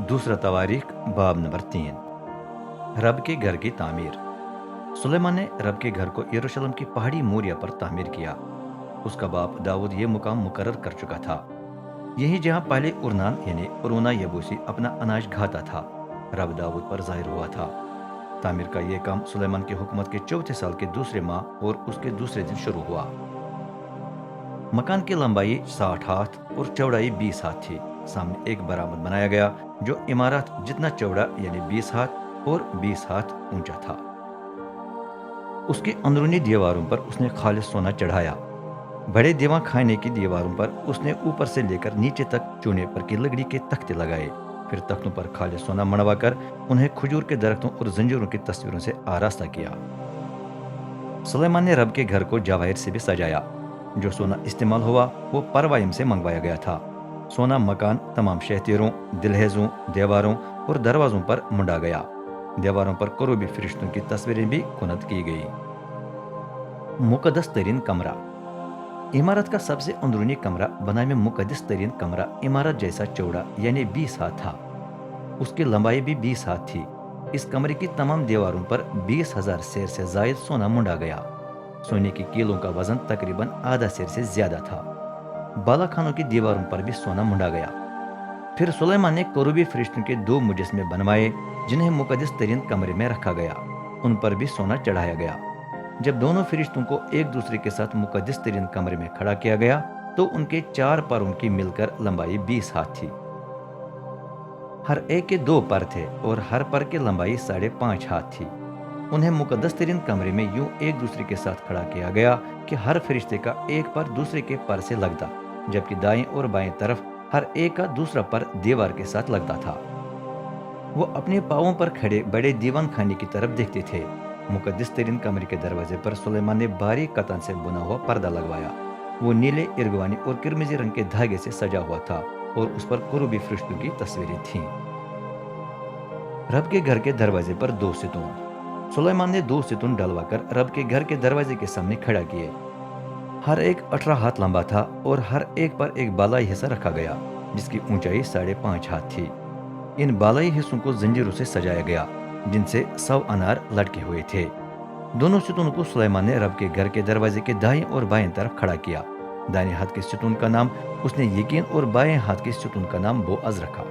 دوسرا تواریخ باب نمبر 3 رب کے گھر کی تعمیر۔ سلیمان نے رب کے گھر کو یروشلم کی پہاڑی موریا پر تعمیر کیا۔ اس کا باپ داؤد یہ مقام مقرر کر چکا تھا، یہی جہاں پہلے ارنان یعنی ارونا یبوسی اپنا اناج کھاتا تھا، رب داؤد پر ظاہر ہوا تھا۔ تعمیر کا یہ کام سلیمان کی حکومت کے 34 سال کے دوسرے ماہ اور اس کے دوسرے دن شروع ہوا۔ مکان کی لمبائی 60 ہاتھ اور چوڑائی 20 ہاتھ تھی۔ سامنے ایک برآمد بنایا گیا جو عمارت جتنا چوڑا یعنی 20 ہاتھ اور 20 ہاتھ اونچا تھا۔ اس کی اندرونی دیواروں پر اس نے خالص سونا چڑھایا۔ بڑے دیواں خانے کی دیواروں پر اس نے اوپر سے لے کر نیچے تک چونے پر کی لکڑی کے تختے لگائے، پھر تختوں پر خالص سونا منڈوا کر انہیں کھجور کے درختوں اور زنجیروں کی تصویروں سے آراستہ کیا۔ سلیمان نے رب کے گھر کو جواہر سے بھی سجایا۔ جو سونا استعمال ہوا وہ پروائم سے منگوایا گیا تھا۔ سونا مکان تمام شہتیروں، دلہیزوں، دیواروں اور دروازوں پر منڈا گیا۔ دیواروں پر کروبی فرشتوں کی تصویریں بھی کنت کی گئی۔ مقدس ترین کمرہ۔ عمارت کا سب سے اندرونی کمرہ بنائی میں مقدس ترین کمرہ عمارت جیسا چوڑا یعنی 20 ہاتھ تھا۔ اس کی لمبائی بھی 20 ہاتھ تھی۔ اس کمرے کی تمام دیواروں پر 20,000 سیر سے زائد سونا منڈا گیا۔ سونے کی کیلوں کا وزن تقریباً آدھا سیر سے زیادہ تھا۔ بالا خانوں کی دیواروں پر بھی سونا منڈا گیا۔ پھر سلیمان نے کروبی فرشتوں کے 2 مجسمے بنوائے جنہیں مقدس ترین کمرے میں رکھا گیا۔ ان پر بھی سونا چڑھایا گیا۔ جب دونوں فرشتوں کو ایک دوسرے کے ساتھ مقدس ترین کمرے میں کھڑا کیا گیا تو ان کے 4 پروں کی مل کر لمبائی 20 ہاتھ تھی۔ ہر ایک کے 2 پر تھے اور ہر پر کی لمبائی 5.5 ہاتھ تھی۔ انہیں مقدس ترین کمرے میں یوں ایک دوسرے کے ساتھ کھڑا کیا گیا کہ ہر فرشتے کا ایک پر دوسرے کے پر سے لگتا، جبکہ دائیں اور بائیں طرف ہر ایک کا دوسرا پر دیوار کے ساتھ لگتا تھا۔ وہ اپنے پاؤں پر کھڑے بڑے دیوان خانے کی طرف دیکھتے تھے۔ مقدس ترین کمرے کے دروازے پر سلیمان نے باریک قطن سے بنا ہوا پردہ لگوایا۔ وہ نیلے، ارغوانی اور کرمزی رنگ کے دھاگے سے سجا ہوا تھا اور اس پر کروبی فرشتوں کی تصویریں تھیں۔ رب کے گھر کے دروازے پر 2 ستون۔ سلیمان نے 2 ستون ڈلوا کر رب کے گھر کے دروازے کے سامنے کھڑا کیے۔ ہر ایک 18 ہاتھ لمبا تھا اور ہر ایک پر ایک بالائی حصہ رکھا گیا جس کی اونچائی 5.5 ہاتھ تھی۔ ان بالائی حصوں کو زنجیروں سے سجایا گیا جن سے 100 انار لٹکے ہوئے تھے۔ دونوں ستونوں کو سلیمان نے رب کے گھر کے دروازے کے دائیں اور بائیں طرف کھڑا کیا۔ دائیں ہاتھ کے ستون کا نام اس نے یقین اور بائیں ہاتھ کے ستون کا نام بوعز رکھا۔